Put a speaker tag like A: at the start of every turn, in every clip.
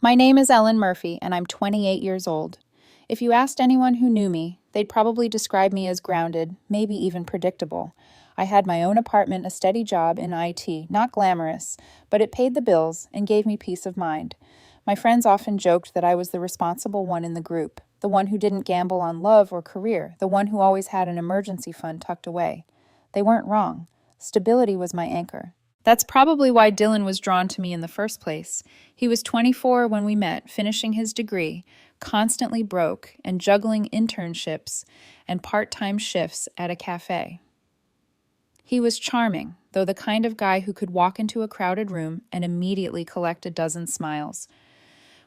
A: My name is Ellen Murphy, and I'm 28 years old. If you asked anyone who knew me, they'd probably describe me as grounded, maybe even predictable. I had my own apartment, a steady job in IT, not glamorous, but it paid the bills and gave me peace of mind. My friends often joked that I was the responsible one in the group, the one who didn't gamble on love or career, the one who always had an emergency fund tucked away. They weren't wrong. Stability was my anchor. That's probably why Dylan was drawn to me in the first place. He was 24 when we met, finishing his degree, constantly broke, and juggling internships and part-time shifts at a cafe. He was charming, though the kind of guy who could walk into a crowded room and immediately collect a dozen smiles.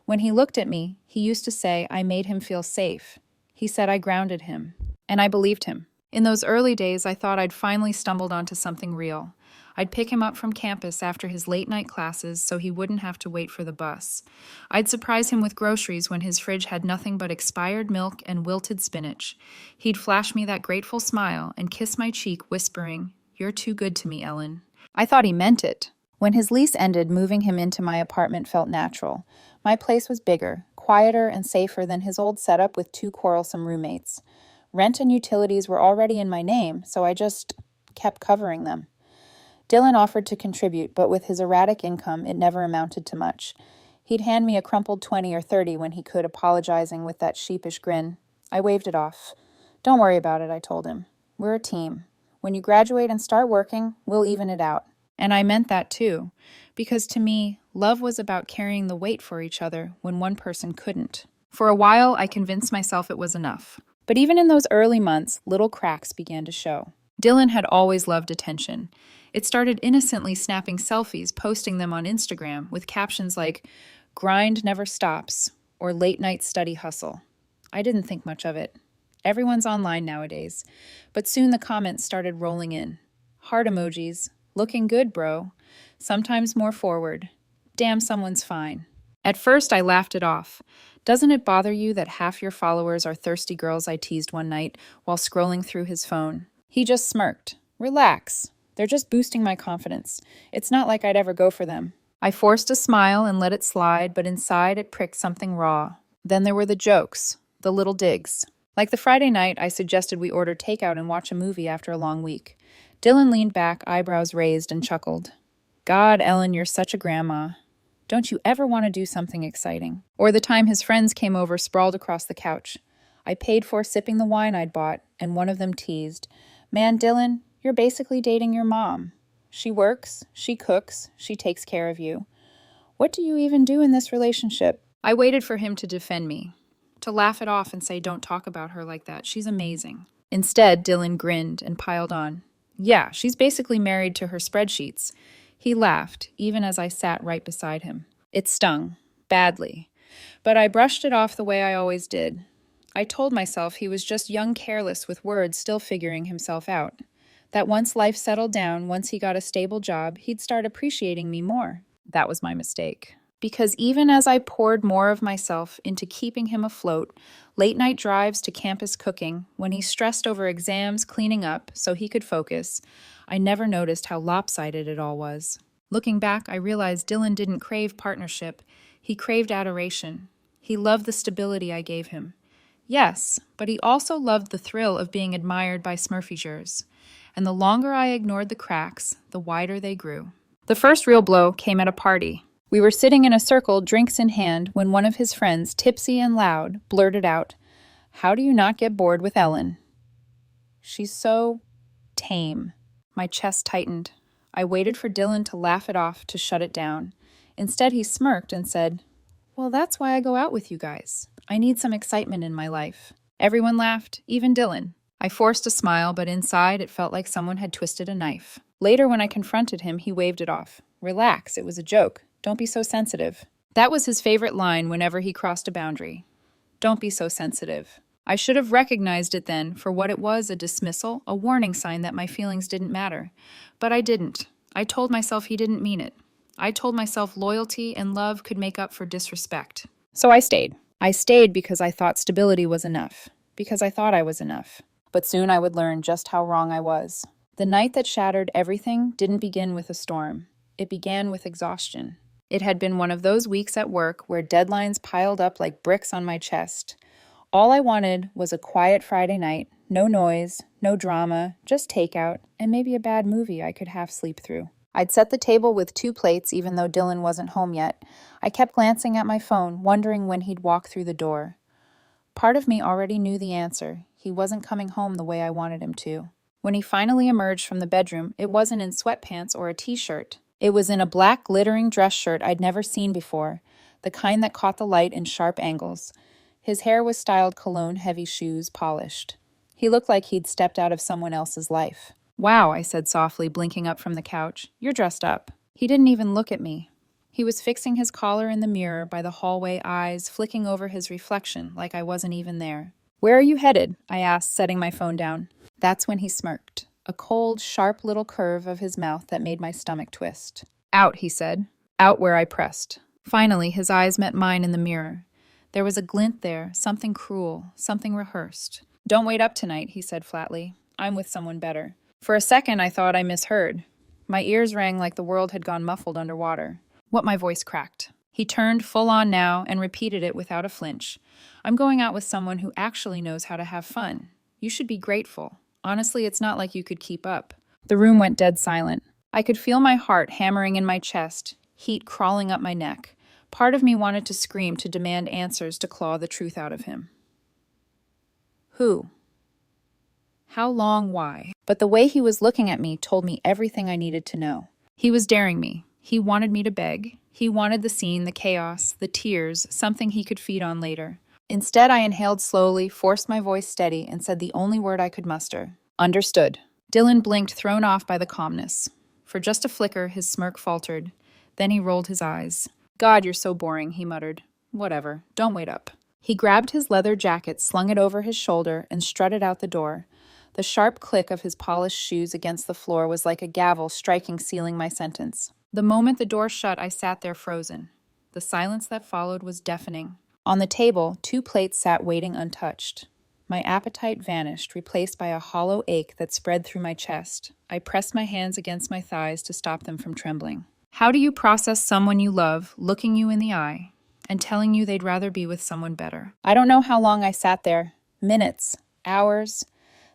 A: When he looked at me, he used to say I made him feel safe. He said I grounded him, and I believed him. In those early days, I thought I'd finally stumbled onto something real. I'd pick him up from campus after his late-night classes so he wouldn't have to wait for the bus. I'd surprise him with groceries when his fridge had nothing but expired milk and wilted spinach. He'd flash me that grateful smile and kiss my cheek, whispering, "You're too good to me, Ellen." I thought he meant it. When his lease ended, moving him into my apartment felt natural. My place was bigger, quieter, and safer than his old setup with two quarrelsome roommates. Rent and utilities were already in my name, so I just kept covering them. Dylan offered to contribute, but with his erratic income, it never amounted to much. He'd hand me a crumpled 20 or 30 when he could, apologizing with that sheepish grin. I waved it off. "Don't worry about it," I told him. "We're a team. When you graduate and start working, we'll even it out." And I meant that too, because to me, love was about carrying the weight for each other when one person couldn't. For a while, I convinced myself it was enough. But even in those early months, little cracks began to show. Dylan had always loved attention. It started innocently snapping selfies, posting them on Instagram with captions like, "Grind never stops," or "Late night study hustle." I didn't think much of it. Everyone's online nowadays. But soon the comments started rolling in. Heart emojis, "Looking good, bro." Sometimes more forward, "Damn, someone's fine." At first, I laughed it off. "Doesn't it bother you that half your followers are thirsty girls?" I teased one night while scrolling through his phone. He just smirked. "Relax. They're just boosting my confidence. It's not like I'd ever go for them." I forced a smile and let it slide, but inside it pricked something raw. Then there were the jokes, the little digs. Like the Friday night I suggested we order takeout and watch a movie after a long week. Dylan leaned back, eyebrows raised, and chuckled. "God, Ellen, you're such a grandma. Don't you ever want to do something exciting?" Or the time his friends came over sprawled across the couch. I paid for sipping the wine I'd bought, and one of them teased, "Man, Dylan, you're basically dating your mom. She works, she cooks, she takes care of you. What do you even do in this relationship?" I waited for him to defend me, to laugh it off and say, "Don't talk about her like that. She's amazing." Instead, Dylan grinned and piled on, "Yeah, she's basically married to her spreadsheets." He laughed, even as I sat right beside him. It stung, badly. But I brushed it off the way I always did. I told myself he was just young careless with words, still figuring himself out. That once life settled down, once he got a stable job, he'd start appreciating me more. That was my mistake. Because even as I poured more of myself into keeping him afloat, late night drives to campus cooking, when he stressed over exams, cleaning up so he could focus, I never noticed how lopsided it all was. Looking back, I realized Dylan didn't crave partnership. He craved adoration. He loved the stability I gave him. Yes, but he also loved the thrill of being admired by Smurfyjers. And the longer I ignored the cracks, the wider they grew. The first real blow came at a party. We were sitting in a circle, drinks in hand, when one of his friends, tipsy and loud, blurted out, "How do you not get bored with Ellen? She's so tame." My chest tightened. I waited for Dylan to laugh it off, to shut it down. Instead, he smirked and said, "Well, that's why I go out with you guys. I need some excitement in my life." Everyone laughed, even Dylan. I forced a smile, but inside it felt like someone had twisted a knife. Later, when I confronted him, he waved it off. "Relax, it was a joke. Don't be so sensitive." That was his favorite line whenever he crossed a boundary. Don't be so sensitive. I should have recognized it then for what it was, a dismissal, a warning sign that my feelings didn't matter. But I didn't. I told myself he didn't mean it. I told myself loyalty and love could make up for disrespect. So I stayed. I stayed because I thought stability was enough. Because I thought I was enough. But soon I would learn just how wrong I was. The night that shattered everything didn't begin with a storm. It began with exhaustion. It had been one of those weeks at work where deadlines piled up like bricks on my chest. All I wanted was a quiet Friday night, no noise, no drama, just takeout, and maybe a bad movie I could half sleep through. I'd set the table with 2 plates even though Dylan wasn't home yet. I kept glancing at my phone, wondering when he'd walk through the door. Part of me already knew the answer. He wasn't coming home the way I wanted him to. When he finally emerged from the bedroom, it wasn't in sweatpants or a t-shirt. It was in a black glittering dress shirt I'd never seen before, the kind that caught the light in sharp angles. His hair was styled cologne, heavy shoes, polished. He looked like he'd stepped out of someone else's life. "Wow," I said softly, blinking up from the couch. "You're dressed up." He didn't even look at me. He was fixing his collar in the mirror by the hallway eyes, flicking over his reflection like I wasn't even there. "Where are you headed?" I asked, setting my phone down. That's when he smirked, a cold, sharp little curve of his mouth that made my stomach twist. "Out," he said. Out where I pressed. Finally, his eyes met mine in the mirror. There was a glint there, something cruel, something rehearsed. "Don't wait up tonight," he said flatly. "I'm with someone better." For a second, I thought I misheard. My ears rang like the world had gone muffled underwater. What my voice cracked. He turned full on now and repeated it without a flinch. "I'm going out with someone who actually knows how to have fun. You should be grateful. Honestly, it's not like you could keep up." The room went dead silent. I could feel my heart hammering in my chest, heat crawling up my neck. Part of me wanted to scream, to demand answers, to claw the truth out of him. Who? How long? Why? But the way he was looking at me told me everything I needed to know. He was daring me. He wanted me to beg. He wanted the scene, the chaos, the tears, something he could feed on later. Instead, I inhaled slowly, forced my voice steady, and said the only word I could muster. "Understood." Dylan blinked, thrown off by the calmness. For just a flicker, his smirk faltered. Then he rolled his eyes. "God, you're so boring," he muttered. "Whatever. Don't wait up." He grabbed his leather jacket, slung it over his shoulder, and strutted out the door. The sharp click of his polished shoes against the floor was like a gavel striking, sealing my sentence. The moment the door shut, I sat there frozen. The silence that followed was deafening. On the table, 2 plates sat waiting untouched. My appetite vanished, replaced by a hollow ache that spread through my chest. I pressed my hands against my thighs to stop them from trembling. How do you process someone you love looking you in the eye and telling you they'd rather be with someone better? I don't know how long I sat there. Minutes, hours.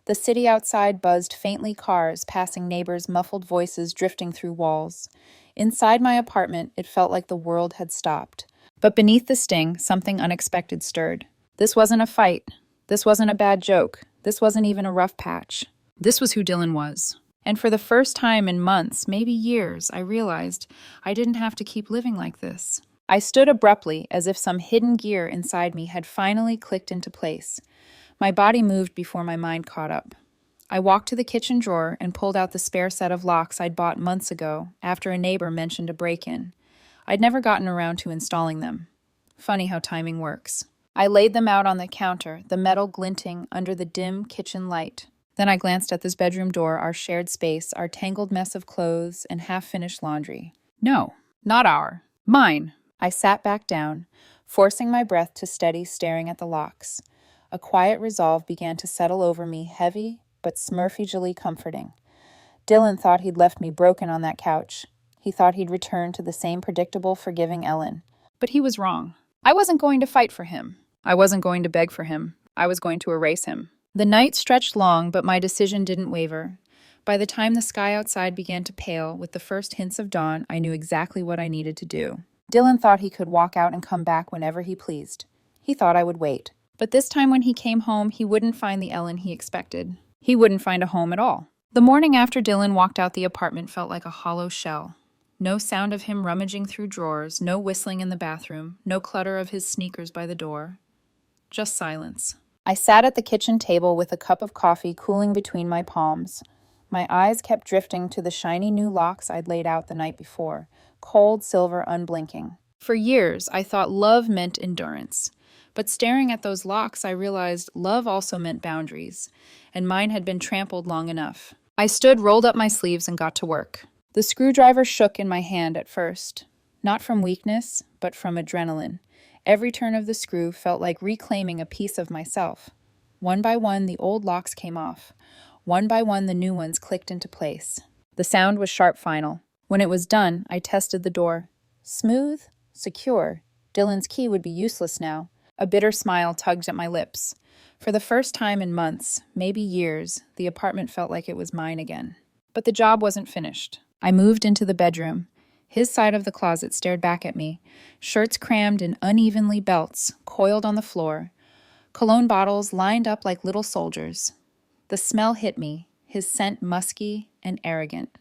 A: The city outside buzzed faintly, cars passing, neighbors' muffled voices drifting through walls. Inside my apartment, it felt like the world had stopped. But beneath the sting, something unexpected stirred. This wasn't a fight. This wasn't a bad joke. This wasn't even a rough patch. This was who Dylan was. And for the first time in months, maybe years, I realized I didn't have to keep living like this. I stood abruptly, as if some hidden gear inside me had finally clicked into place. My body moved before my mind caught up. I walked to the kitchen drawer and pulled out the spare set of locks I'd bought months ago after a neighbor mentioned a break-in. I'd never gotten around to installing them. Funny how timing works. I laid them out on the counter, the metal glinting under the dim kitchen light. Then I glanced at this bedroom door, our shared space, our tangled mess of clothes and half-finished laundry. No, not mine. I sat back down, forcing my breath to steady, staring at the locks. A quiet resolve began to settle over me, heavy but smurfagely comforting. Dylan thought he'd left me broken on that couch. He thought he'd returned to the same predictable, forgiving Ellen. But he was wrong. I wasn't going to fight for him. I wasn't going to beg for him. I was going to erase him. The night stretched long, but my decision didn't waver. By the time the sky outside began to pale with the first hints of dawn, I knew exactly what I needed to do. Dylan thought he could walk out and come back whenever he pleased. He thought I would wait. But this time when he came home, he wouldn't find the Ellen he expected. He wouldn't find a home at all. The morning after Dylan walked out the apartment felt like a hollow shell. No sound of him rummaging through drawers, no whistling in the bathroom, no clutter of his sneakers by the door. Just silence. I sat at the kitchen table with a cup of coffee cooling between my palms. My eyes kept drifting to the shiny new locks I'd laid out the night before, cold silver unblinking. For years, I thought love meant endurance. But staring at those locks, I realized love also meant boundaries, and mine had been trampled long enough. I stood, rolled up my sleeves, and got to work. The screwdriver shook in my hand at first, not from weakness, but from adrenaline. Every turn of the screw felt like reclaiming a piece of myself. One by one, the old locks came off. One by one, the new ones clicked into place. The sound was sharp final. When it was done, I tested the door. Smooth, secure. Dylan's key would be useless now. A bitter smile tugged at my lips. For the first time in months, maybe years, the apartment felt like it was mine again. But the job wasn't finished. I moved into the bedroom. His side of the closet stared back at me, shirts crammed in unevenly belts, coiled on the floor, cologne bottles lined up like little soldiers. The smell hit me, his scent musky and arrogant.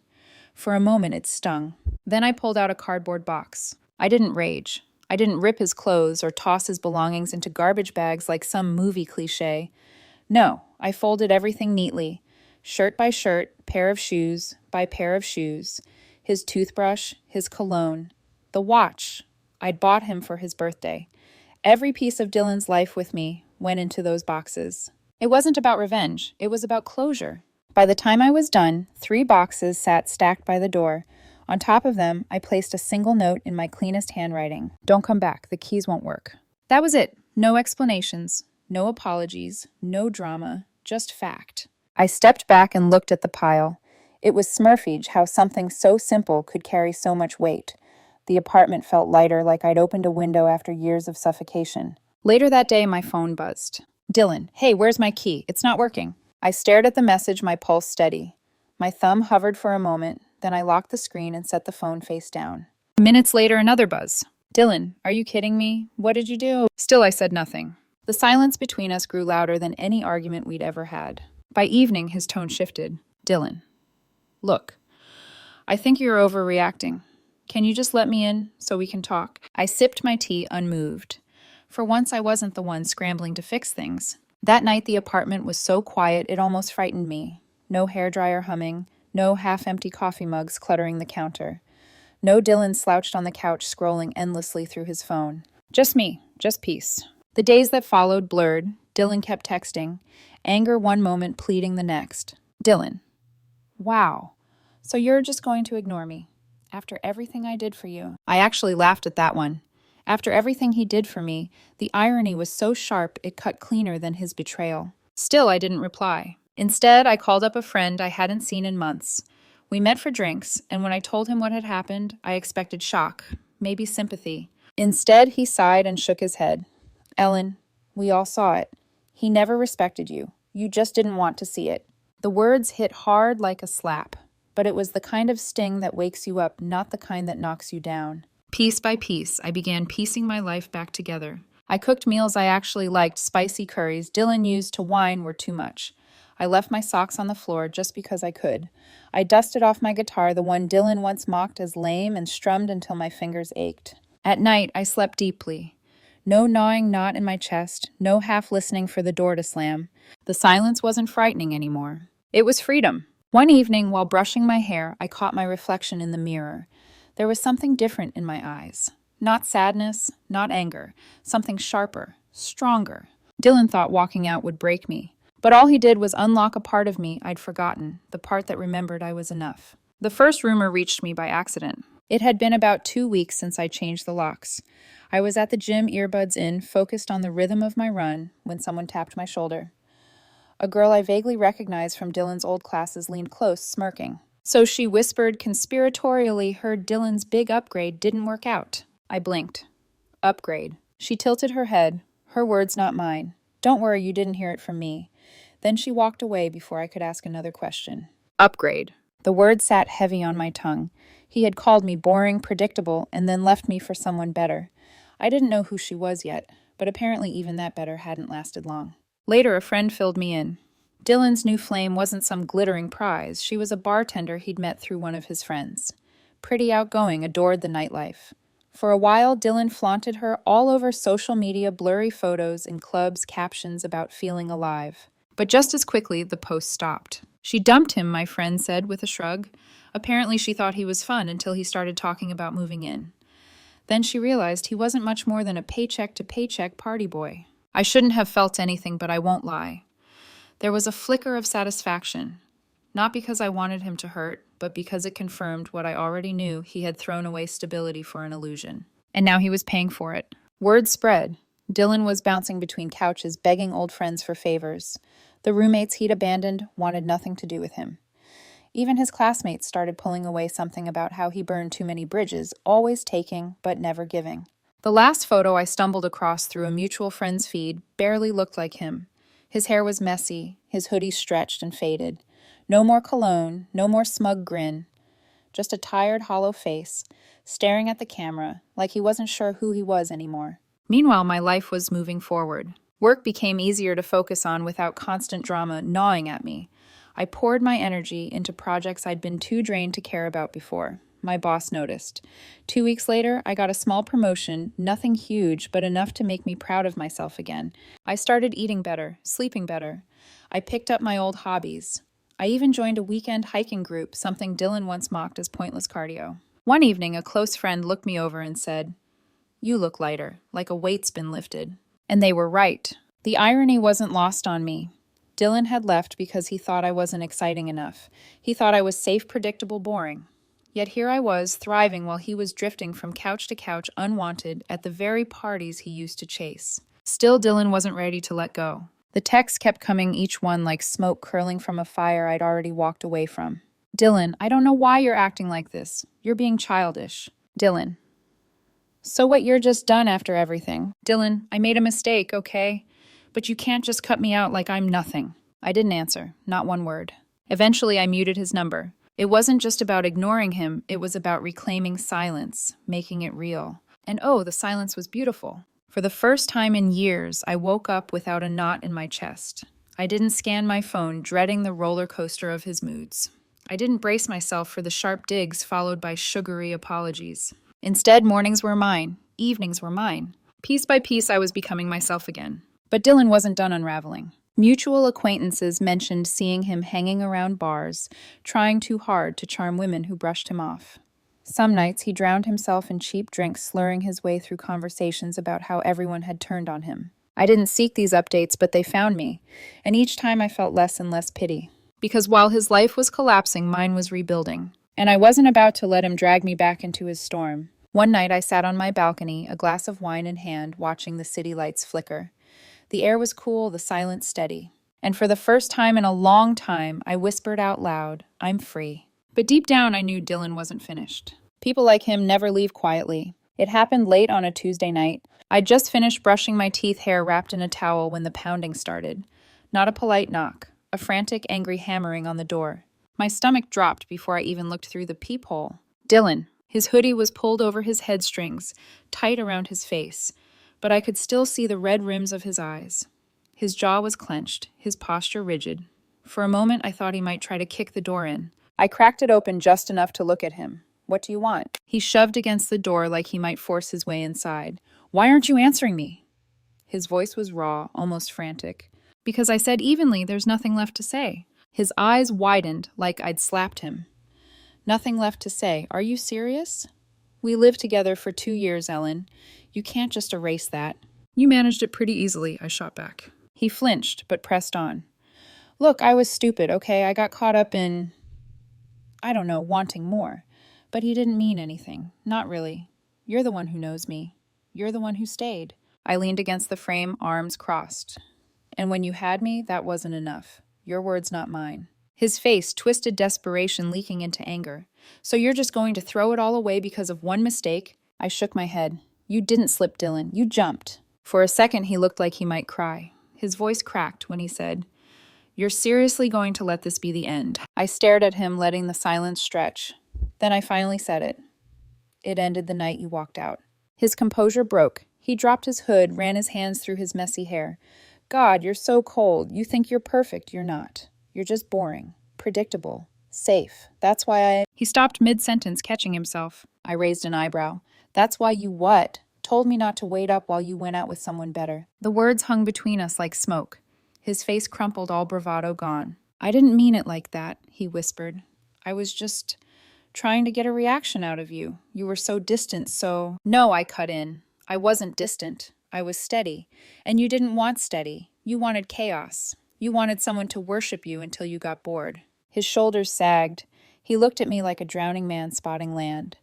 A: For a moment it stung. Then I pulled out a cardboard box. I didn't rage. I didn't rip his clothes or toss his belongings into garbage bags like some movie cliché. No, I folded everything neatly. Shirt by shirt, pair of shoes by pair of shoes. His toothbrush, his cologne, the watch I'd bought him for his birthday. Every piece of Dylan's life with me went into those boxes. It wasn't about revenge. It was about closure. By the time I was done, 3 boxes sat stacked by the door. On top of them, I placed a single note in my cleanest handwriting. Don't come back. The keys won't work. That was it. No explanations, no apologies, no drama, just fact. I stepped back and looked at the pile. It was Smurfage how something so simple could carry so much weight. The apartment felt lighter, like I'd opened a window after years of suffocation. Later that day, my phone buzzed. Dylan, hey, where's my key? It's not working. I stared at the message, my pulse steady. My thumb hovered for a moment, then I locked the screen and set the phone face down. Minutes later, another buzz. Dylan, are you kidding me? What did you do? Still, I said nothing. The silence between us grew louder than any argument we'd ever had. By evening, his tone shifted. Dylan, look, I think you're overreacting. Can you just let me in so we can talk? I sipped my tea unmoved. For once, I wasn't the one scrambling to fix things. That night, the apartment was so quiet it almost frightened me. No hairdryer humming, no half-empty coffee mugs cluttering the counter. No Dylan slouched on the couch scrolling endlessly through his phone. Just me, just peace. The days that followed blurred. Dylan kept texting, anger one moment, pleading the next. Dylan, wow, so you're just going to ignore me after everything I did for you? I actually laughed at that one. After everything he did for me, the irony was so sharp it cut cleaner than his betrayal. Still, I didn't reply. Instead, I called up a friend I hadn't seen in months. We met for drinks, and when I told him what had happened, I expected shock, maybe sympathy. Instead, he sighed and shook his head. Ellen, we all saw it. He never respected you. You just didn't want to see it. The words hit hard like a slap, but it was the kind of sting that wakes you up, not the kind that knocks you down. Piece by piece, I began piecing my life back together. I cooked meals I actually liked. Spicy curries Dylan used to whine were too much. I left my socks on the floor just because I could. I dusted off my guitar, the one Dylan once mocked as lame, and strummed until my fingers ached. At night, I slept deeply. No gnawing knot in my chest, no half listening for the door to slam. The silence wasn't frightening anymore. It was freedom. One evening, while brushing my hair, I caught my reflection in the mirror. There was something different in my eyes. Not sadness, not anger. Something sharper, stronger. Dylan thought walking out would break me. But all he did was unlock a part of me I'd forgotten, the part that remembered I was enough. The first rumor reached me by accident. It had been about 2 weeks since I changed the locks. I was at the gym, earbuds in, focused on the rhythm of my run, when someone tapped my shoulder. A girl I vaguely recognized from Dylan's old classes leaned close, smirking. So she whispered conspiratorially heard Dylan's big upgrade didn't work out. I blinked. Upgrade. She tilted her head, her words not mine. Don't worry, you didn't hear it from me. Then she walked away before I could ask another question. Upgrade. The word sat heavy on my tongue. He had called me boring, predictable, and then left me for someone better. I didn't know who she was yet, but apparently even that better hadn't lasted long. Later, a friend filled me in. Dylan's new flame wasn't some glittering prize. She was a bartender he'd met through one of his friends. Pretty outgoing, adored the nightlife. For a while, Dylan flaunted her all over social media, blurry photos in clubs, captions about feeling alive. But just as quickly, the post stopped. She dumped him, my friend said with a shrug. Apparently she thought he was fun until he started talking about moving in. Then she realized he wasn't much more than a paycheck-to-paycheck party boy. I shouldn't have felt anything, but I won't lie. There was a flicker of satisfaction. Not because I wanted him to hurt, but because it confirmed what I already knew: he had thrown away stability for an illusion. And now he was paying for it. Word spread. Dylan was bouncing between couches, begging old friends for favors. The roommates he'd abandoned wanted nothing to do with him. Even his classmates started pulling away something about how he burned too many bridges, always taking but never giving. The last photo I stumbled across through a mutual friend's feed barely looked like him. His hair was messy, his hoodie stretched and faded. No more cologne, no more smug grin. Just a tired, hollow face, staring at the camera like he wasn't sure who he was anymore. Meanwhile, my life was moving forward. Work became easier to focus on without constant drama gnawing at me. I poured my energy into projects I'd been too drained to care about before. My boss noticed. 2 weeks later, I got a small promotion, nothing huge, but enough to make me proud of myself again. I started eating better, sleeping better. I picked up my old hobbies. I even joined a weekend hiking group, something Dylan once mocked as pointless cardio. One evening, a close friend looked me over and said, "You look lighter, like a weight's been lifted." And they were right. The irony wasn't lost on me. Dylan had left because he thought I wasn't exciting enough. He thought I was safe, predictable, boring. Yet here I was, thriving while he was drifting from couch to couch unwanted at the very parties he used to chase. Still, Dylan wasn't ready to let go. The texts kept coming, each one like smoke curling from a fire I'd already walked away from. "Dylan, I don't know why you're acting like this. You're being childish." Dylan. "So what, you're just done after everything?" Dylan, "I made a mistake, okay? But you can't just cut me out like I'm nothing." I didn't answer, not one word. Eventually, I muted his number. It wasn't just about ignoring him, it was about reclaiming silence, making it real. And oh, the silence was beautiful. For the first time in years, I woke up without a knot in my chest. I didn't scan my phone, dreading the roller coaster of his moods. I didn't brace myself for the sharp digs followed by sugary apologies. Instead, mornings were mine, evenings were mine. Piece by piece, I was becoming myself again. But Dylan wasn't done unraveling. Mutual acquaintances mentioned seeing him hanging around bars, trying too hard to charm women who brushed him off. Some nights he drowned himself in cheap drinks, slurring his way through conversations about how everyone had turned on him. I didn't seek these updates, but they found me, and each time I felt less and less pity. Because while his life was collapsing, mine was rebuilding. And I wasn't about to let him drag me back into his storm. One night I sat on my balcony, a glass of wine in hand, watching the city lights flicker. The air was cool, the silence steady. And for the first time in a long time, I whispered out loud, "I'm free." But deep down, I knew Dylan wasn't finished. People like him never leave quietly. It happened late on a Tuesday night. I'd just finished brushing my teeth, hair wrapped in a towel, when the pounding started. Not a polite knock, a frantic, angry hammering on the door. My stomach dropped before I even looked through the peephole. Dylan. His hoodie was pulled over his headstrings, tight around his face, but I could still see the red rims of his eyes. His jaw was clenched, his posture rigid. For a moment, I thought he might try to kick the door in. I cracked it open just enough to look at him. "What do you want?" He shoved against the door like he might force his way inside. "Why aren't you answering me?" His voice was raw, almost frantic. "Because I said evenly, there's nothing left to say." His eyes widened like I'd slapped him. "Nothing left to say. Are you serious?" "We lived together for 2 years, Ellen. You can't just erase that." "You managed it pretty easily," I shot back. He flinched, but pressed on. "Look, I was stupid, okay? I got caught up in, I don't know, wanting more. But he didn't mean anything. Not really. You're the one who knows me. You're the one who stayed." I leaned against the frame, arms crossed. "And when you had me, that wasn't enough. Your words, not mine." His face, twisted desperation leaking into anger. "So you're just going to throw it all away because of one mistake?" I shook my head. "You didn't slip, Dylan. You jumped." For a second, he looked like he might cry. His voice cracked when he said, "You're seriously going to let this be the end?" I stared at him, letting the silence stretch. Then I finally said it. "It ended the night you walked out." His composure broke. He dropped his hood, ran his hands through his messy hair. "God, you're so cold. You think you're perfect. You're not. You're just boring, predictable, safe. That's why I—" He stopped mid-sentence, catching himself. I raised an eyebrow. "That's why you what? Told me not to wait up while you went out with someone better." The words hung between us like smoke. His face crumpled, all bravado gone. "I didn't mean it like that," he whispered. "I was just trying to get a reaction out of you. You were so distant, so—" "No," I cut in. "I wasn't distant. I was steady. And you didn't want steady. You wanted chaos. You wanted someone to worship you until you got bored." His shoulders sagged. He looked at me like a drowning man spotting land.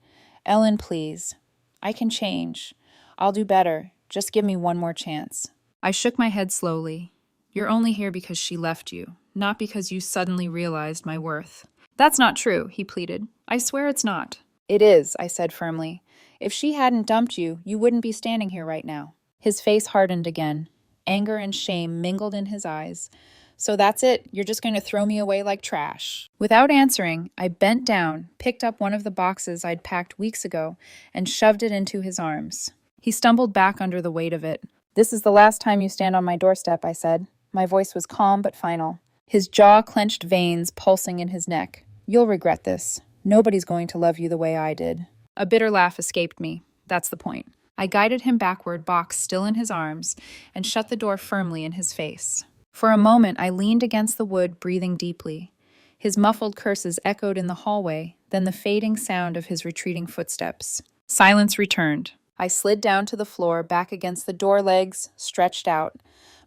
A: "Ellen, please. I can change. I'll do better. Just give me one more chance." I shook my head slowly. "You're only here because she left you, not because you suddenly realized my worth." That's not true, he pleaded. I swear it's not. It is, I said firmly. If she hadn't dumped you, you wouldn't be standing here right now. His face hardened again. Anger and shame mingled in his eyes. So that's it? You're just going to throw me away like trash? Without answering, I bent down, picked up one of the boxes I'd packed weeks ago, and shoved it into his arms. He stumbled back under the weight of it. This is the last time you stand on my doorstep, I said. My voice was calm but final. His jaw-clenched veins pulsing in his neck. You'll regret this. Nobody's going to love you the way I did. A bitter laugh escaped me. That's the point. I guided him backward, box still in his arms, and shut the door firmly in his face. For a moment, I leaned against the wood, breathing deeply. His muffled curses echoed in the hallway, then the fading sound of his retreating footsteps. Silence returned. I slid down to the floor, back against the door legs, stretched out.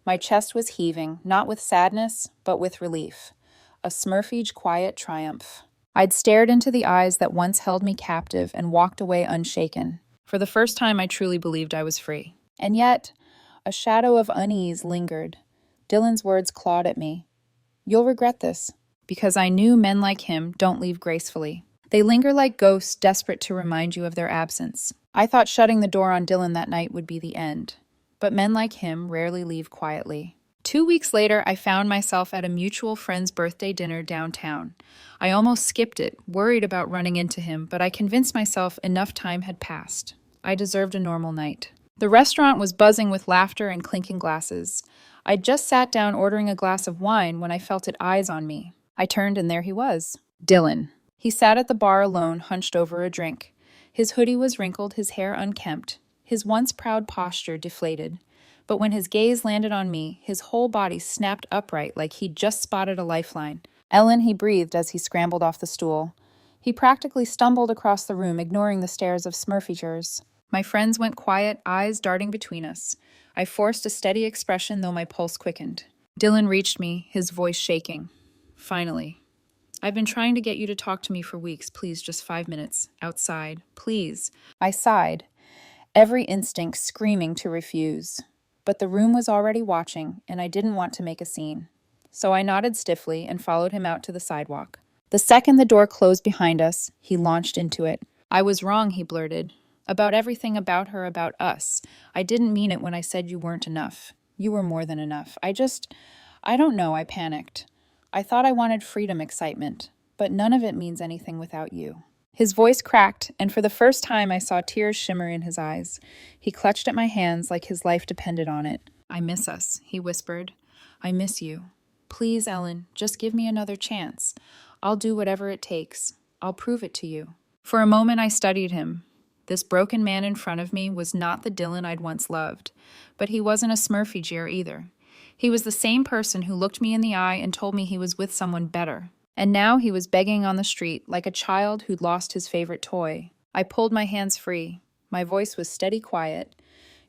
A: My chest was heaving, not with sadness, but with relief. A Smurfage quiet triumph. I'd stared into the eyes that once held me captive and walked away unshaken. For the first time, I truly believed I was free. And yet, a shadow of unease lingered. Dylan's words clawed at me. You'll regret this. Because I knew men like him don't leave gracefully. They linger like ghosts, desperate to remind you of their absence. I thought shutting the door on Dylan that night would be the end. But men like him rarely leave quietly. 2 weeks later, I found myself at a mutual friend's birthday dinner downtown. I almost skipped it, worried about running into him, but I convinced myself enough time had passed. I deserved a normal night. The restaurant was buzzing with laughter and clinking glasses. I'd just sat down ordering a glass of wine when I felt eyes on me. I turned and there he was. Dylan. He sat at the bar alone, hunched over a drink. His hoodie was wrinkled, his hair unkempt, his once proud posture deflated. But when his gaze landed on me, his whole body snapped upright like he'd just spotted a lifeline. Ellen, he breathed as he scrambled off the stool. He practically stumbled across the room, ignoring the stares of Smurfagers. My friends went quiet, eyes darting between us. I forced a steady expression, though my pulse quickened. Dylan reached me, his voice shaking. Finally. I've been trying to get you to talk to me for weeks. Please, just 5 minutes. Outside. Please. I sighed, every instinct screaming to refuse. But the room was already watching, and I didn't want to make a scene. So I nodded stiffly and followed him out to the sidewalk. The second the door closed behind us, he launched into it. I was wrong, he blurted. About everything about her, about us. I didn't mean it when I said you weren't enough. You were more than enough. I don't know, I panicked. I thought I wanted freedom, excitement, but none of it means anything without you. His voice cracked, and for the first time I saw tears shimmer in his eyes. He clutched at my hands like his life depended on it. I miss us, he whispered. I miss you. Please, Ellen, just give me another chance. I'll do whatever it takes. I'll prove it to you. For a moment I studied him. This broken man in front of me was not the Dylan I'd once loved, but he wasn't a Smurfy either. He was the same person who looked me in the eye and told me he was with someone better. And now he was begging on the street like a child who'd lost his favorite toy. I pulled my hands free. My voice was steady quiet.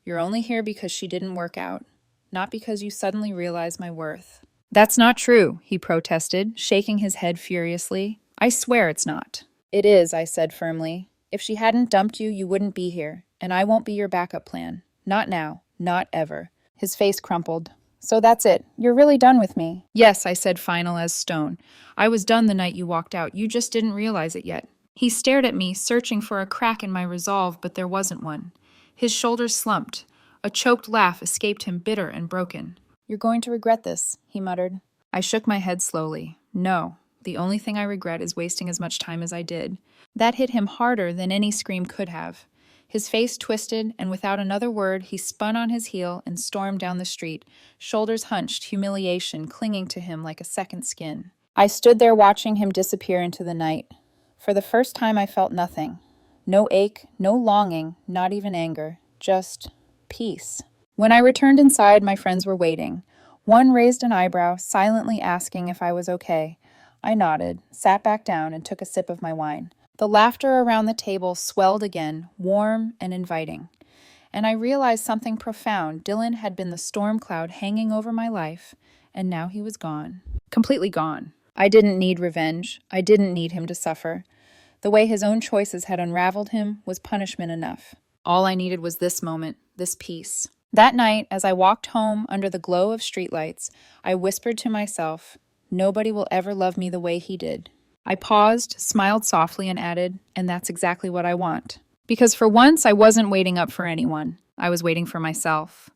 A: You're only here because she didn't work out, not because you suddenly realized my worth. That's not true, he protested, shaking his head furiously. I swear it's not. It is, I said firmly. If she hadn't dumped you, you wouldn't be here, and I won't be your backup plan. Not now, not ever. His face crumpled. So that's it. You're really done with me. Yes, I said, final as stone. I was done the night you walked out. You just didn't realize it yet. He stared at me, searching for a crack in my resolve, but there wasn't one. His shoulders slumped. A choked laugh escaped him, bitter and broken. You're going to regret this, he muttered. I shook my head slowly. No, the only thing I regret is wasting as much time as I did. That hit him harder than any scream could have. His face twisted, and without another word, he spun on his heel and stormed down the street, shoulders hunched, humiliation clinging to him like a second skin. I stood there watching him disappear into the night. For the first time I felt nothing. No ache, no longing, not even anger. Just peace. When I returned inside, my friends were waiting. One raised an eyebrow, silently asking if I was okay. I nodded, sat back down, and took a sip of my wine. The laughter around the table swelled again, warm and inviting. And I realized something profound. Dylan had been the storm cloud hanging over my life, and now he was gone. Completely gone. I didn't need revenge. I didn't need him to suffer. The way his own choices had unraveled him was punishment enough. All I needed was this moment, this peace. That night, as I walked home under the glow of streetlights, I whispered to myself, nobody will ever love me the way he did. I paused, smiled softly, and added, "And that's exactly what I want." Because for once, I wasn't waiting up for anyone. I was waiting for myself.